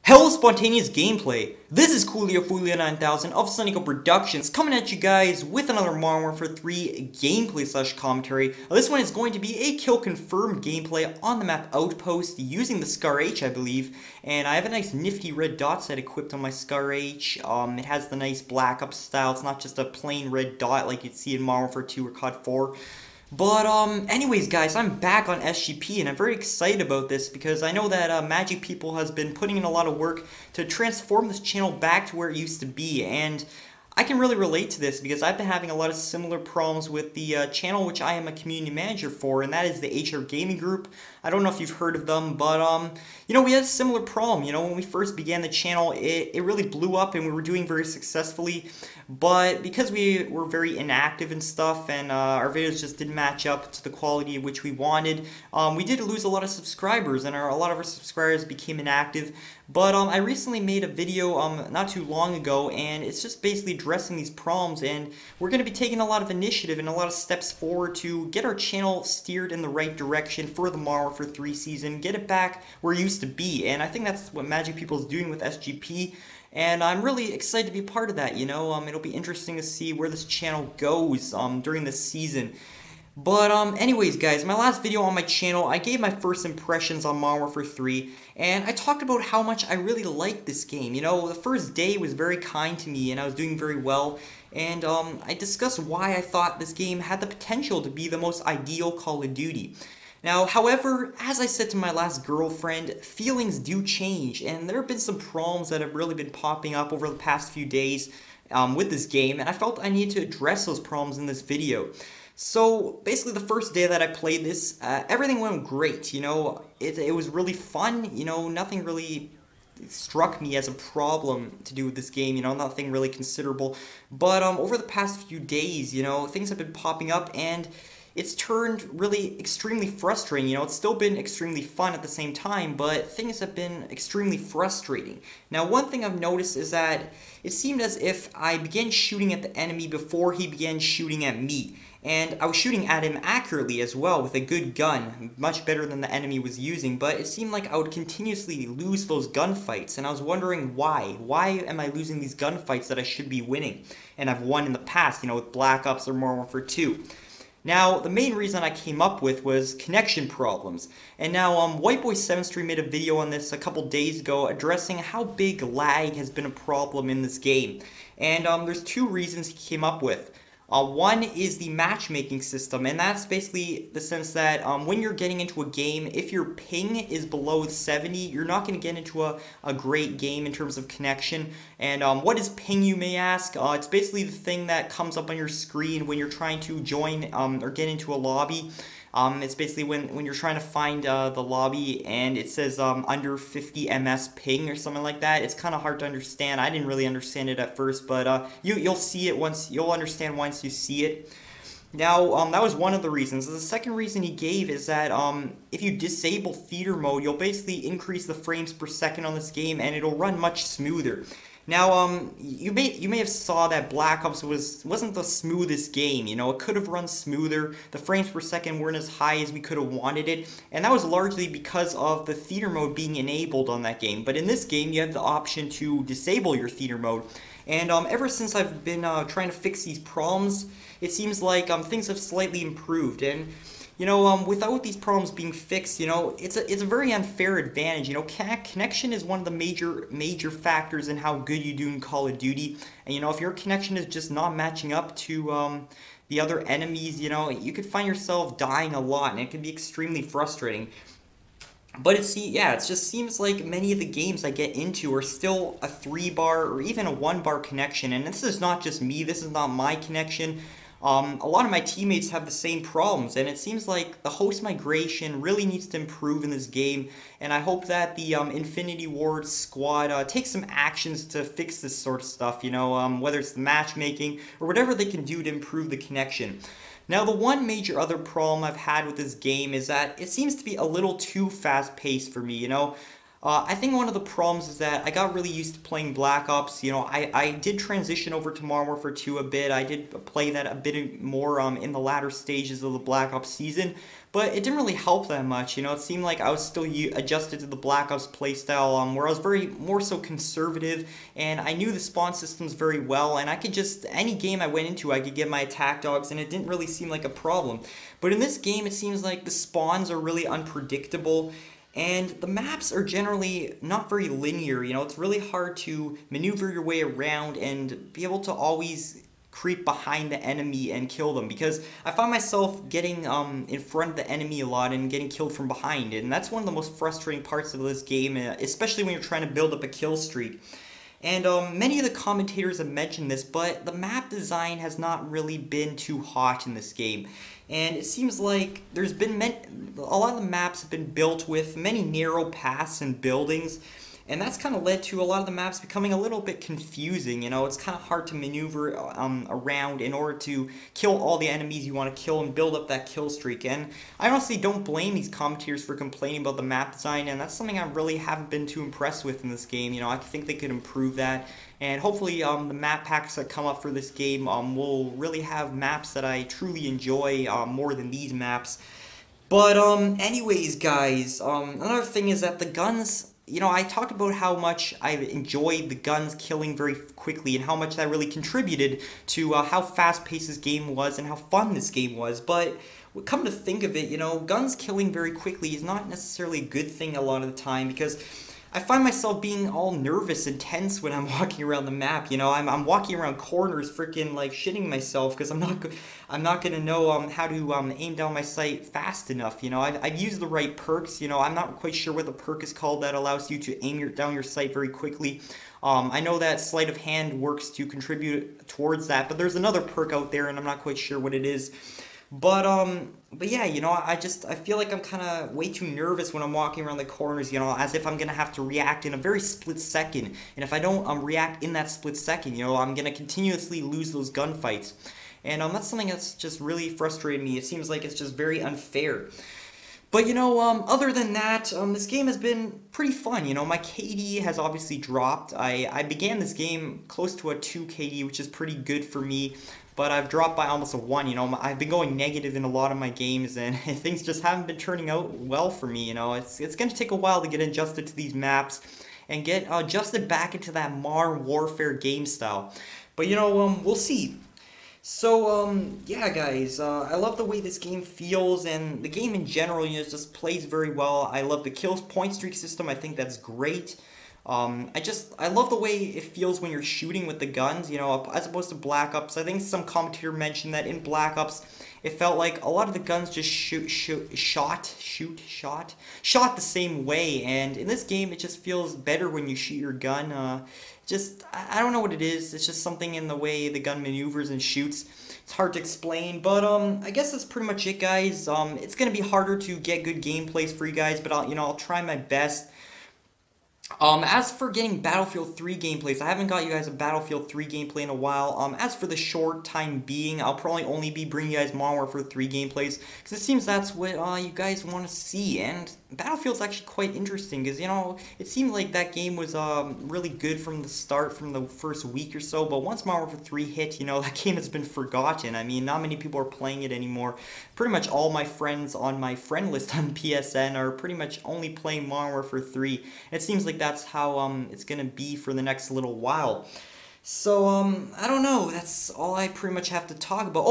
Hello, Spontaneous Gameplay. This is Coolio9000 of Sonico Productions coming at you guys with another Modern Warfare 3 gameplay / commentary. This one is going to be a kill confirmed gameplay on the map Outpost using the Scar H, I believe. And I have a nice nifty red dot set equipped on my Scar H. It has the nice black up style. It's not just a plain red dot like you'd see in Modern Warfare 2 or COD 4. But, anyways, guys, I'm back on SGP, and I'm very excited about this because I know that Magic People has been putting in a lot of work to transform this channel back to where it used to be, and I can really relate to this because I've been having a lot of similar problems with the channel which I am a community manager for, and that is the HR Gaming Group. I don't know if you've heard of them, but, you know, we had a similar problem. You know, when we first began the channel, it really blew up and we were doing very successfully, but because we were very inactive and stuff, and our videos just didn't match up to the quality which we wanted, we did lose a lot of subscribers, and a lot of our subscribers became inactive. But I recently made a video not too long ago, and it's just basically addressing these problems, and we're going to be taking a lot of initiative and a lot of steps forward to get our channel steered in the right direction for the Modern Warfare 3 season, get it back where it used to be, and I think that's what Magic People is doing with SGP. And I'm really excited to be a part of that, you know. It'll be interesting to see where this channel goes during this season. But anyways, guys, my last video on my channel, I gave my first impressions on Modern Warfare 3, and I talked about how much I really liked this game. You know, the first day was very kind to me, and I was doing very well, and I discussed why I thought this game had the potential to be the most ideal Call of Duty. Now, however, as I said to my last girlfriend, feelings do change, and there have been some problems that have really been popping up over the past few days with this game, and I felt I needed to address those problems in this video. So, basically the first day that I played this, everything went great, you know, it was really fun, you know, nothing really struck me as a problem to do with this game, you know, nothing really considerable, but over the past few days, you know, things have been popping up, and it's turned really extremely frustrating. You know, it's still been extremely fun at the same time, but things have been extremely frustrating. Now, one thing I've noticed is that it seemed as if I began shooting at the enemy before he began shooting at me. And I was shooting at him accurately as well with a good gun, much better than the enemy was using, but it seemed like I would continuously lose those gunfights, and I was wondering why. Why am I losing these gunfights that I should be winning? And I've won in the past, you know, with Black Ops or Modern Warfare 2. Now, the main reason I came up with was connection problems. And now, Whiteboy7stream made a video on this a couple days ago addressing how big lag has been a problem in this game. And there's two reasons he came up with. One is the matchmaking system, and that's basically the sense that when you're getting into a game, if your ping is below 70, you're not going to get into a great game in terms of connection. And what is ping, you may ask? It's basically the thing that comes up on your screen when you're trying to join or get into a lobby. It's basically when you're trying to find the lobby and it says under 50 ms ping or something like that. It's kind of hard to understand. I didn't really understand it at first, but you'll see it once. You'll understand once you see it. Now, that was one of the reasons. The second reason he gave is that if you disable theater mode, you'll basically increase the frames per second on this game, and it'll run much smoother. Now, you may have saw that Black Ops wasn't the smoothest game, you know, it could have run smoother, the frames per second weren't as high as we could have wanted it, and that was largely because of the theater mode being enabled on that game. But in this game, you have the option to disable your theater mode, and ever since I've been trying to fix these problems, it seems like things have slightly improved, and you know, without these problems being fixed, you know, it's a very unfair advantage. You know, connection is one of the major factors in how good you do in Call of Duty. And you know, if your connection is just not matching up to the other enemies, you know, you could find yourself dying a lot, and it can be extremely frustrating. But it just seems like many of the games I get into are still a 3-bar or even a 1-bar connection. And this is not just me. This is not my connection. A lot of my teammates have the same problems, and it seems like the host migration really needs to improve in this game, and I hope that the Infinity Ward squad takes some actions to fix this sort of stuff, you know, whether it's the matchmaking or whatever they can do to improve the connection. Now, the one major other problem I've had with this game is that it seems to be a little too fast-paced for me, you know. I think one of the problems is that I got really used to playing Black Ops. You know, I did transition over to Modern Warfare 2 a bit. I did play that a bit more in the latter stages of the Black Ops season, but it didn't really help that much. You know, it seemed like I was still adjusted to the Black Ops playstyle, where I was very more so conservative, and I knew the spawn systems very well, and I could just, any game I went into, I could get my attack dogs, and it didn't really seem like a problem. But in this game, it seems like the spawns are really unpredictable, and the maps are generally not very linear. You know, it's really hard to maneuver your way around and be able to always creep behind the enemy and kill them, because I find myself getting in front of the enemy a lot and getting killed from behind, and that's one of the most frustrating parts of this game, especially when you're trying to build up a kill streak. And many of the commentators have mentioned this, but the map design has not really been too hot in this game. And it seems like there's been a lot of the maps have been built with many narrow paths and buildings, and that's kind of led to a lot of the maps becoming a little bit confusing. You know, it's kind of hard to maneuver around in order to kill all the enemies you want to kill and build up that kill streak. And I honestly don't blame these commentators for complaining about the map design, and that's something I really haven't been too impressed with in this game. You know, I think they could improve that, and hopefully the map packs that come up for this game will really have maps that I truly enjoy more than these maps. But anyways, guys, another thing is that the guns, you know, I talked about how much I enjoyed the guns killing very quickly and how much that really contributed to how fast-paced this game was and how fun this game was. But come to think of it, you know, guns killing very quickly is not necessarily a good thing a lot of the time, because I find myself being all nervous and tense when I'm walking around the map. You know, I'm walking around corners freaking like shitting myself, because I'm not gonna know how to aim down my sight fast enough. You know, I've used the right perks. You know, I'm not quite sure what the perk is called that allows you to aim down your sight very quickly. I know that sleight of hand works to contribute towards that, but there's another perk out there, and I'm not quite sure what it is. But yeah, you know, I feel like I'm kind of way too nervous when I'm walking around the corners, you know, as if I'm going to have to react in a very split second. And if I don't react in that split second, you know, I'm going to continuously lose those gunfights. And that's something that's just really frustrated me. It seems like it's just very unfair. But, you know, other than that, this game has been pretty fun. You know, my KD has obviously dropped. I began this game close to a 2 KD, which is pretty good for me. But I've dropped by almost a 1, you know. I've been going negative in a lot of my games, and things just haven't been turning out well for me, you know. It's going to take a while to get adjusted to these maps and get adjusted back into that Modern Warfare game style. But, you know, we'll see. So, yeah, guys, I love the way this game feels, and the game in general, you know, just plays very well. I love the kill point streak system. I think that's great. I love the way it feels when you're shooting with the guns, you know, as opposed to Black Ops. I think some commentator mentioned that in Black Ops, it felt like a lot of the guns just shot the same way, and in this game, it just feels better when you shoot your gun. I don't know what it is. It's just something in the way the gun maneuvers and shoots. It's hard to explain, but I guess that's pretty much it, guys. It's gonna be harder to get good gameplays for you guys, but I'll try my best. As for getting Battlefield 3 gameplays, I haven't got you guys a Battlefield 3 gameplay in a while. As for the short time being, I'll probably only be bringing you guys Modern Warfare 3 gameplays, because it seems that's what you guys want to see, and Battlefield's actually quite interesting, because, you know, it seemed like that game was really good from the start, from the first week or so, but once Modern Warfare 3 hit, you know, that game has been forgotten. I mean, not many people are playing it anymore. Pretty much all my friends on my friend list on PSN are pretty much only playing Modern Warfare 3. It seems like that's how it's gonna be for the next little while. So I don't know. That's all I pretty much have to talk about.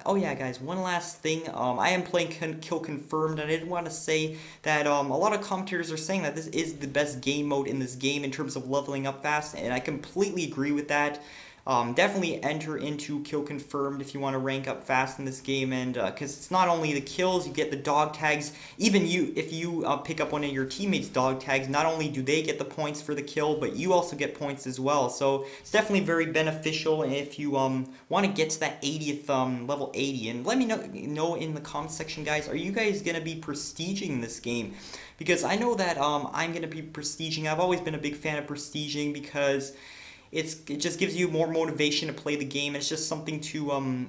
Oh yeah, guys. One last thing. I am playing Kill Confirmed, and I did want to say that a lot of commentators are saying that this is the best game mode in this game in terms of leveling up fast, and I completely agree with that. Definitely enter into Kill Confirmed if you want to rank up fast in this game, and because it's not only the kills, you get the dog tags. Even if you pick up one of your teammates' dog tags, not only do they get the points for the kill, but you also get points as well. So it's definitely very beneficial if you want to get to that 80th level 80. And let me know in the comment section, guys. Are you guys gonna be prestiging this game? Because I know that I'm gonna be prestiging. I've always been a big fan of prestiging because it just gives you more motivation to play the game. It's just something to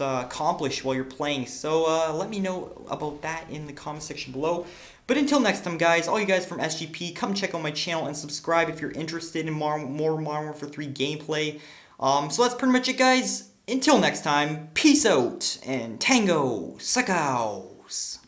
accomplish while you're playing. So let me know about that in the comment section below. But until next time, guys, all you guys from SGP, come check out my channel and subscribe if you're interested in more Modern Warfare 3 gameplay. So that's pretty much it, guys. Until next time, peace out, and Tango Sakaos.